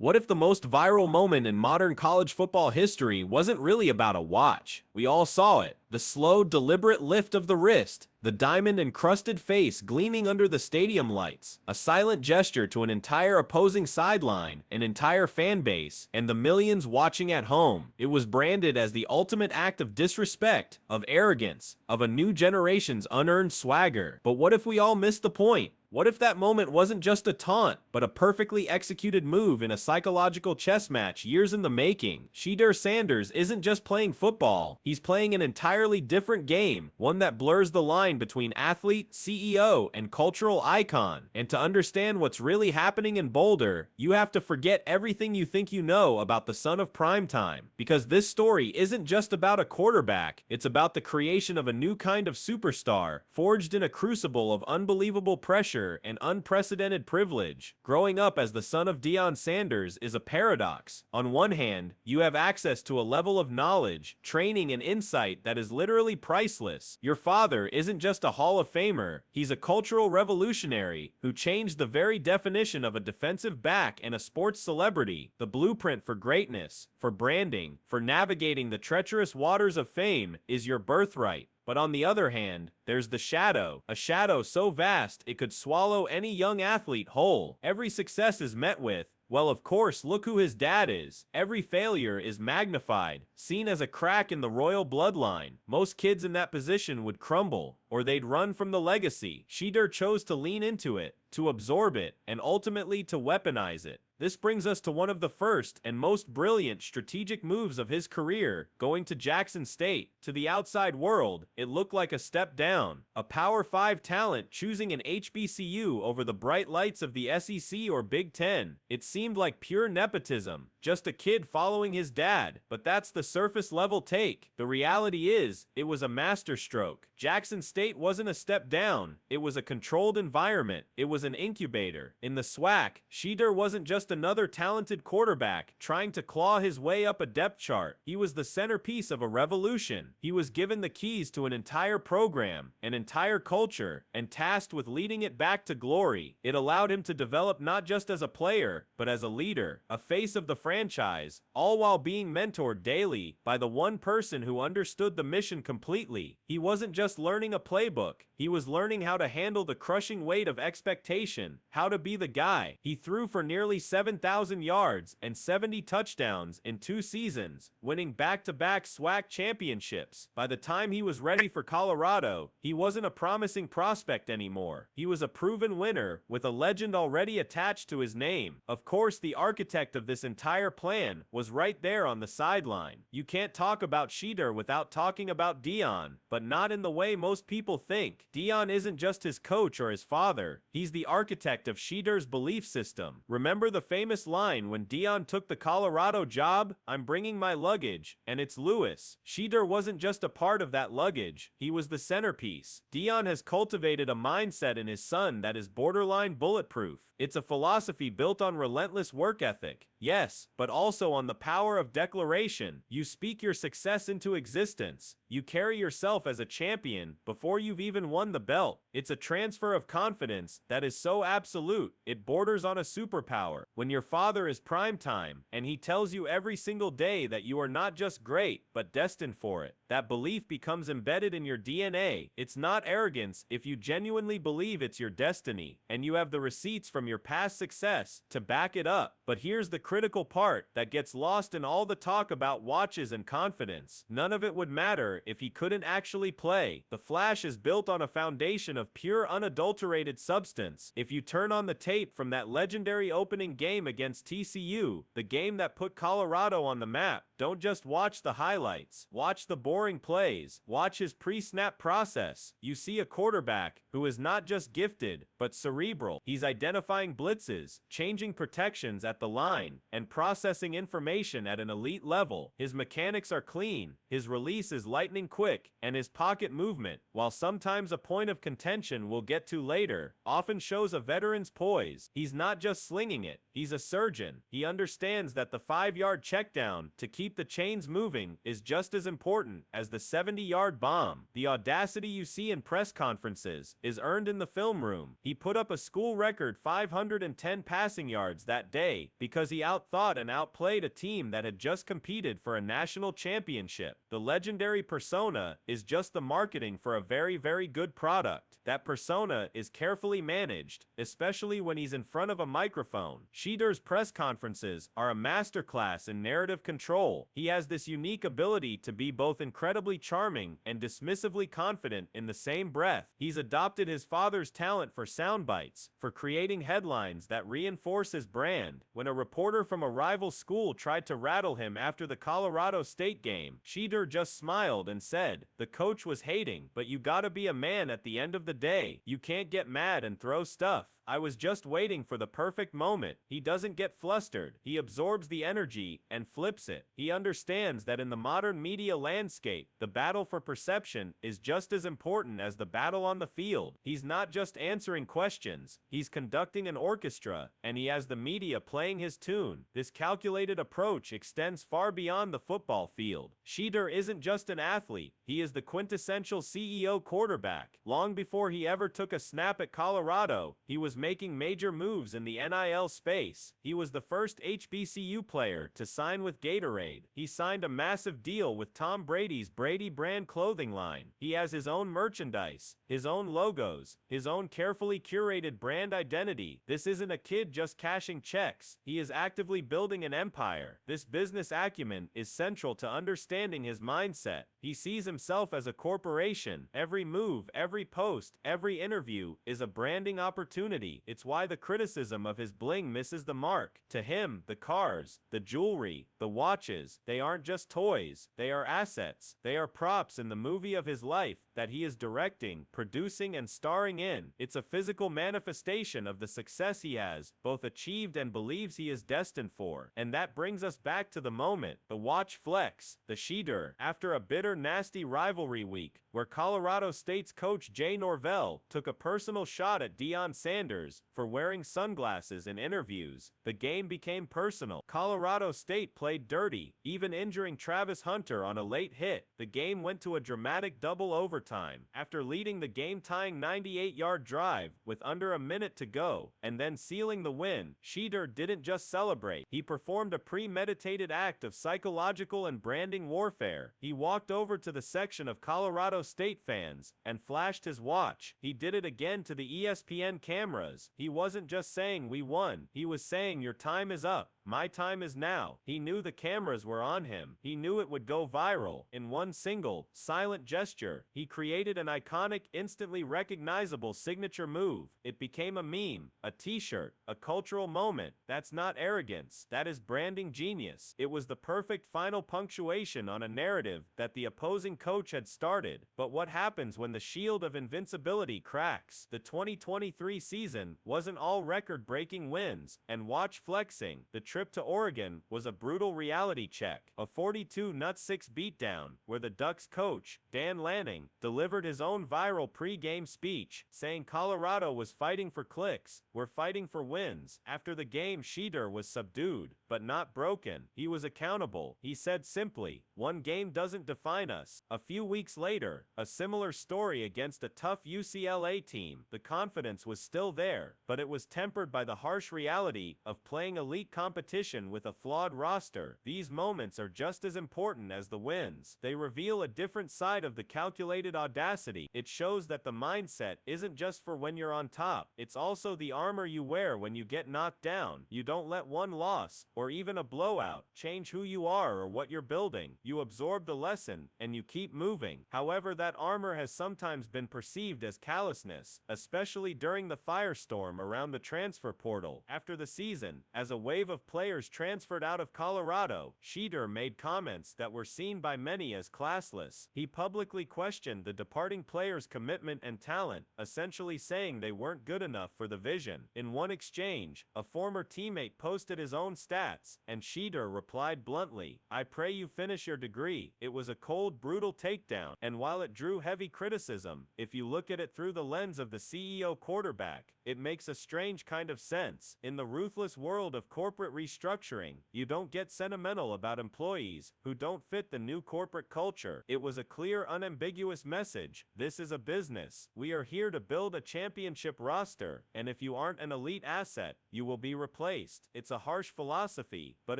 What if the most viral moment in modern college football history wasn't really about a watch? We all saw it. The slow, deliberate lift of the wrist, the diamond-encrusted face gleaming under the stadium lights, a silent gesture to an entire opposing sideline, an entire fan base, and the millions watching at home. It was branded as the ultimate act of disrespect, of arrogance, of a new generation's unearned swagger. But what if we all missed the point? What if that moment wasn't just a taunt, but a perfectly executed move in a psychological chess match years in the making? Shedeur Sanders isn't just playing football, he's playing an entirely different game, one that blurs the line between athlete, CEO, and cultural icon. And to understand what's really happening in Boulder, you have to forget everything you think you know about the son of primetime. Because this story isn't just about a quarterback, it's about the creation of a new kind of superstar, forged in a crucible of unbelievable pressure and unprecedented privilege. Growing up as the son of Deion Sanders is a paradox. On one hand, you have access to a level of knowledge, training, and insight that is literally priceless. Your father isn't just a Hall of Famer, he's a cultural revolutionary who changed the very definition of a defensive back and a sports celebrity, the blueprint for greatness, for branding, for navigating the treacherous waters of fame is your birthright. But on the other hand, there's the shadow, a shadow so vast it could swallow any young athlete whole. Every success is met with, well, of course, look who his dad is. Every failure is magnified, seen as a crack in the royal bloodline. Most kids in that position would crumble, or they'd run from the legacy. Shedeur chose to lean into it, to absorb it, and ultimately to weaponize it. This brings us to one of the first and most brilliant strategic moves of his career, going to Jackson State. To the outside world, it looked like a step down. A Power 5 talent choosing an HBCU over the bright lights of the SEC or Big Ten. It seemed like pure nepotism, just a kid following his dad. But that's the surface level take. The reality is, it was a masterstroke. Jackson State wasn't a step down, it was a controlled environment. It was an incubator. In the SWAC, Shedeur wasn't just another talented quarterback trying to claw his way up a depth chart. He was the centerpiece of a revolution. He was given the keys to an entire program, an entire culture, and tasked with leading it back to glory. It allowed him to develop not just as a player, but as a leader, a face of the franchise, all while being mentored daily by the one person who understood the mission completely. He wasn't just learning a playbook, he was learning how to handle the crushing weight of expectation, how to be the guy. He threw for nearly 7,000 yards and 70 touchdowns in 2 seasons, winning back-to-back SWAC championships. By the time he was ready for Colorado, he wasn't a promising prospect anymore. He was a proven winner with a legend already attached to his name. Of course, the architect of this entire plan was right there on the sideline. You can't talk about Shedeur without talking about Deion, but not in the way most people think. Deion isn't just his coach or his father, he's the architect of Shedeur's belief system. Remember the famous line when Deion took the Colorado job? "I'm bringing my luggage, and it's Lewis." Shedeur wasn't just a part of that luggage, he was the centerpiece. Deion has cultivated a mindset in his son that is borderline bulletproof. It's a philosophy built on relentless work ethic, yes, but also on the power of declaration. You speak your success into existence. You carry yourself as a champion before you've even won the belt. It's a transfer of confidence that is so absolute, it borders on a superpower. When your father is primetime, and he tells you every single day that you are not just great, but destined for it, that belief becomes embedded in your DNA. It's not arrogance if you genuinely believe it's your destiny, and you have the receipts from your past success to back it up. But here's the critical part that gets lost in all the talk about watches and confidence. None of it would matter if he couldn't actually play. The Flash is built on a foundation of pure unadulterated substance. If you turn on the tape from that legendary opening game against TCU, the game that put Colorado on the map, don't just watch the highlights. Watch the boring plays. Watch his pre-snap process. You see a quarterback who is not just gifted, but cerebral. He's identifying blitzes, changing protections at the line, and processing information at an elite level. His mechanics are clean, his release is lightning quick, and his pocket movement, while sometimes a point of contention we'll get to later, often shows a veteran's poise. He's not just slinging it, he's a surgeon. He understands that the 5-yard checkdown to keep the chains moving is just as important as the 70-yard bomb. The audacity you see in press conferences is earned in the film room. He put up a school record 5 510 passing yards that day because he outthought and outplayed a team that had just competed for a national championship. The legendary persona is just the marketing for a very, very good product. That persona is carefully managed, especially when he's in front of a microphone. Shedeur's press conferences are a masterclass in narrative control. He has this unique ability to be both incredibly charming and dismissively confident in the same breath. He's adopted his father's talent for sound bites, for creating headlines that reinforce his brand. When a reporter from a rival school tried to rattle him after the Colorado State game, Shedeur just smiled and said, "The coach was hating, but you gotta be a man at the end of the day. You can't get mad and throw stuff. I was just waiting for the perfect moment." He doesn't get flustered. He absorbs the energy and flips it. He understands that in the modern media landscape, the battle for perception is just as important as the battle on the field. He's not just answering questions, he's conducting an orchestra, and he has the media playing his tune. This calculated approach extends far beyond the football field. Shedeur isn't just an athlete, he is the quintessential CEO quarterback. Long before he ever took a snap at Colorado, he was making major moves in the NIL space. He was the first HBCU player to sign with Gatorade. He signed a massive deal with Tom Brady's Brady brand clothing line. He has his own merchandise, his own logos, his own carefully curated brand identity. This isn't a kid just cashing checks. He is actively building an empire. This business acumen is central to understanding his mindset. He sees himself as a corporation. Every move, every post, every interview is a branding opportunity. It's why the criticism of his bling misses the mark. To him, the cars, the jewelry, the watches, they aren't just toys. They are assets. They are props in the movie of his life that he is directing, producing, and starring in. It's a physical manifestation of the success he has both achieved and believes he is destined for. And that brings us back to the moment, the watch flex, the Shedeur. After a bitter, nasty rivalry week, where Colorado State's coach Jay Norvell took a personal shot at Shedeur Sanders for wearing sunglasses in interviews, the game became personal. Colorado State played dirty, even injuring Travis Hunter on a late hit. The game went to a dramatic double overtime. After leading the game-tying 98-yard drive with under a minute to go, and then sealing the win, Shedeur didn't just celebrate. He performed a premeditated act of psychological and branding warfare. He walked over to the section of Colorado State fans and flashed his watch. He did it again to the ESPN cameras. He wasn't just saying we won. He was saying your time is up. My time is now. He knew the cameras were on him. He knew it would go viral. In one single, silent gesture, he created an iconic, instantly recognizable signature move. It became a meme, a t-shirt, a cultural moment. That's not arrogance. That is branding genius. It was the perfect final punctuation on a narrative that the opposing coach had started. But what happens when the shield of invincibility cracks? The 2023 season wasn't all record-breaking wins and watch flexing. The trip to Oregon was a brutal reality check, a 42-6 beatdown, where the Ducks coach, Dan Lanning, delivered his own viral pre-game speech, saying Colorado was fighting for clicks, we're fighting for wins. After the game, Shedeur was subdued, but not broken. He was accountable. He said simply, "One game doesn't define us." A few weeks later, a similar story against a tough UCLA team. The confidence was still there, but it was tempered by the harsh reality of playing elite competition with a flawed roster. These moments are just as important as the wins. They reveal a different side of the calculated audacity. It shows that the mindset isn't just for when you're on top. It's also the armor you wear when you get knocked down. You don't let one loss, or even a blowout, change who you are or what you're building. You absorb the lesson, and you keep moving. However, that armor has sometimes been perceived as callousness, especially during the firestorm around the transfer portal. After the season, as a wave of players transferred out of Colorado, Shedeur made comments that were seen by many as classless. He publicly questioned the departing players' commitment and talent, essentially saying they weren't good enough for the vision. In one exchange, a former teammate posted his own stats, and Shedeur replied bluntly, "I pray you finish your degree." It was a cold, brutal takedown, and while it drew heavy criticism, if you look at it through the lens of the CEO quarterback, it makes a strange kind of sense. In the ruthless world of corporate restructuring. You don't get sentimental about employees who don't fit the new corporate culture. It was a clear, unambiguous message. This is a business. We are here to build a championship roster, and if you aren't an elite asset, you will be replaced. It's a harsh philosophy, but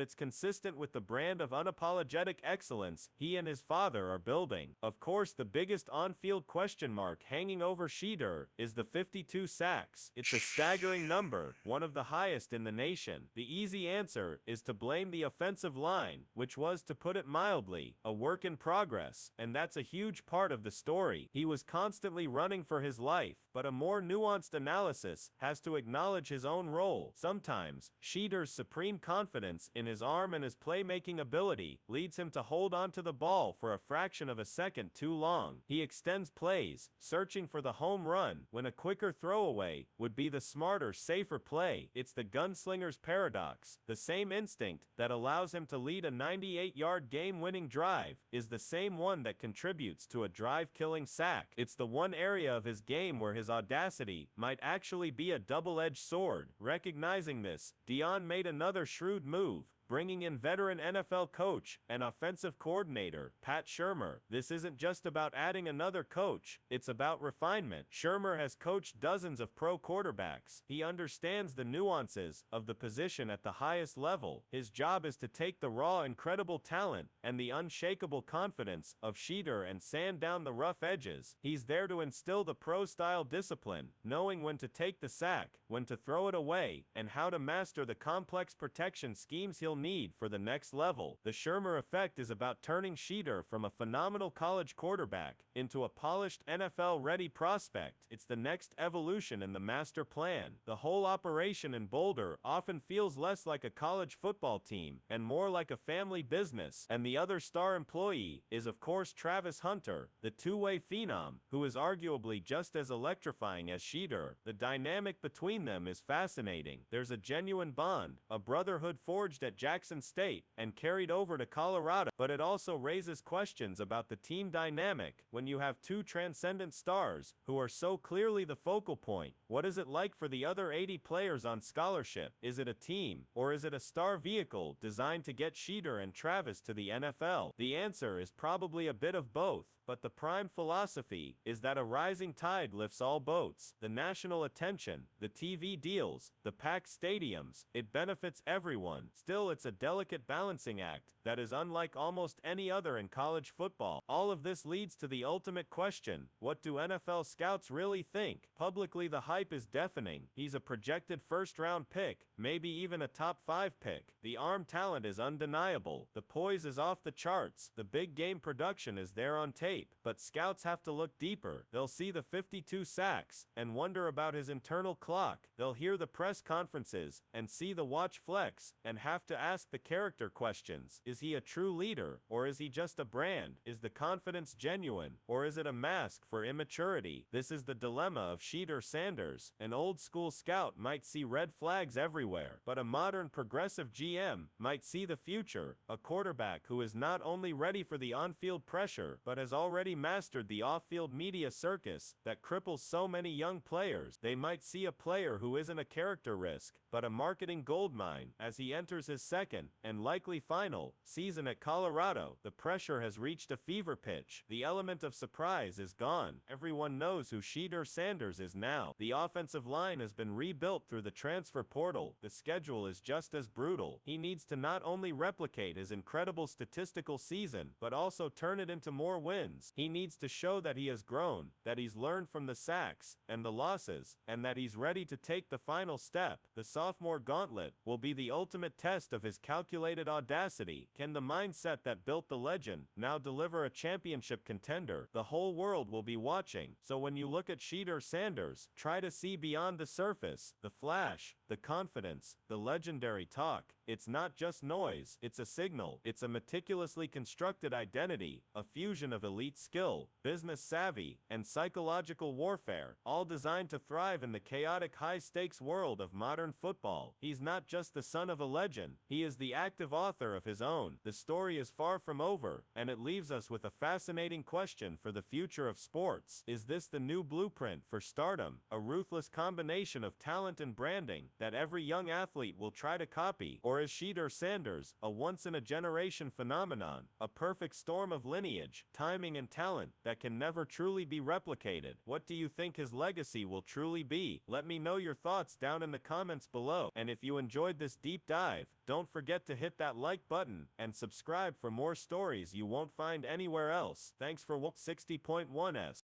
it's consistent with the brand of unapologetic excellence he and his father are building. Of course, the biggest on-field question mark hanging over Shedeur is the 52 sacks. It's a staggering number, one of the highest in the nation. The easy answer is to blame the offensive line, which was, to put it mildly, a work in progress, and that's a huge part of the story. He was constantly running for his life, but a more nuanced analysis has to acknowledge his own role. Sometimes, Shedeur's supreme confidence in his arm and his playmaking ability leads him to hold onto the ball for a fraction of a second too long. He extends plays, searching for the home run, when a quicker throwaway would be the smarter, safer play. It's the gunslinger's paradox. The same instinct that allows him to lead a 98-yard game-winning drive is the same one that contributes to a drive-killing sack. It's the one area of his game where his audacity might actually be a double-edged sword. Recognizing this, Deion made another shrewd move, bringing in veteran NFL coach and offensive coordinator Pat Shurmur. This isn't just about adding another coach, it's about refinement. Shurmur has coached dozens of pro quarterbacks. He understands the nuances of the position at the highest level. His job is to take the raw, incredible talent and the unshakable confidence of Shedeur and sand down the rough edges. He's there to instill the pro-style discipline, knowing when to take the sack, when to throw it away, and how to master the complex protection schemes he'll need for the next level. The Shurmur effect is about turning Shedeur from a phenomenal college quarterback into a polished NFL-ready prospect. It's the next evolution in the master plan. The whole operation in Boulder often feels less like a college football team and more like a family business. And the other star employee is, of course, Travis Hunter, the two-way phenom, who is arguably just as electrifying as Shedeur. The dynamic between them is fascinating. There's a genuine bond, a brotherhood forged at Jackson State and carried over to Colorado, but it also raises questions about the team dynamic. When you have two transcendent stars who are so clearly the focal point, what is it like for the other 80 players on scholarship? Is it a team, or is it a star vehicle designed to get Shedeur and Travis to the NFL? The answer is probably a bit of both, but the prime philosophy is that a rising tide lifts all boats. The national attention, the TV deals, the packed stadiums, it benefits everyone. Still, it's a delicate balancing act that is unlike almost any other in college football. All of this leads to the ultimate question: what do NFL scouts really think? Publicly, the hype is deafening. He's a projected first-round pick, maybe even a top 5 pick. The arm talent is undeniable. The poise is off the charts. The big game production is there on tape. But scouts have to look deeper. They'll see the 52 sacks and wonder about his internal clock. They'll hear the press conferences and see the watch flex and have to ask the character questions. Is he a true leader, or is he just a brand? Is the confidence genuine, or is it a mask for immaturity? This is the dilemma of Shedeur Sanders. An old-school scout might see red flags everywhere, but a modern progressive GM might see the future, a quarterback who is not only ready for the on-field pressure, but has already mastered the off-field media circus that cripples so many young players. They might see a player who isn't a character risk, but a marketing goldmine. As he enters his second, and likely final, season at Colorado, the pressure has reached a fever pitch. The element of surprise is gone. Everyone knows who Shedeur Sanders is now. The offensive line has been rebuilt through the transfer portal. The schedule is just as brutal. He needs to not only replicate his incredible statistical season, but also turn it into more wins. He needs to show that he has grown, that he's learned from the sacks and the losses, and that he's ready to take the final step. The sophomore gauntlet will be the ultimate test of his calculated audacity. Can the mindset that built the legend now deliver a championship contender? The whole world will be watching. So when you look at Shedeur Sanders, try to see beyond the surface, the flash, the confidence, the legendary talk. It's not just noise, it's a signal. It's a meticulously constructed identity, a fusion of elite elite skill, business savvy, and psychological warfare, all designed to thrive in the chaotic high-stakes world of modern football. He's not just the son of a legend, he is the active author of his own. The story is far from over, and it leaves us with a fascinating question for the future of sports. Is this the new blueprint for stardom, a ruthless combination of talent and branding that every young athlete will try to copy? Or is Shedeur Sanders a once-in-a-generation phenomenon, a perfect storm of lineage, timing and talent that can never truly be replicated? What do you think his legacy will truly be? Let me know your thoughts down in the comments below. And if you enjoyed this deep dive, don't forget to hit that like button and subscribe for more stories you won't find anywhere else. Thanks for watching 60.1s.